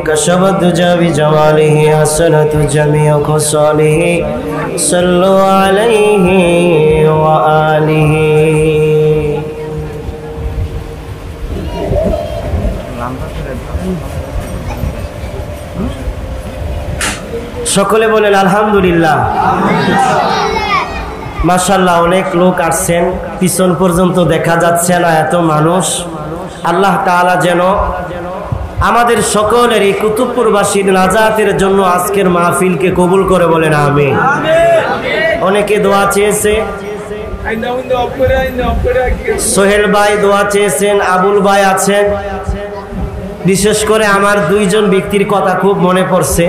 كشفت بجماله حسنت جميع خصاله صلوا عليه وآله সকলে বলেন আলহামদুলিল্লাহ। মাশাআল্লাহ, অনেক লোক আসছেন, পিছন পর্যন্ত দেখা যাচ্ছে না এত মানুষ। আল্লাহ তাআলা যেন আমাদের সকলের এই কুতুবপুরবাসীর নাজাতের জন্য আজকের মাহফিলকে কবুল করে বলেন আমিন। অনেকে দোয়া চেয়েছে, সোহেল ভাই দোয়া চেয়েছেন, আবুল ভাই আছেন। বিশেষ করে আমার দুইজন ব্যক্তির কথা খুব মনে পড়ছে।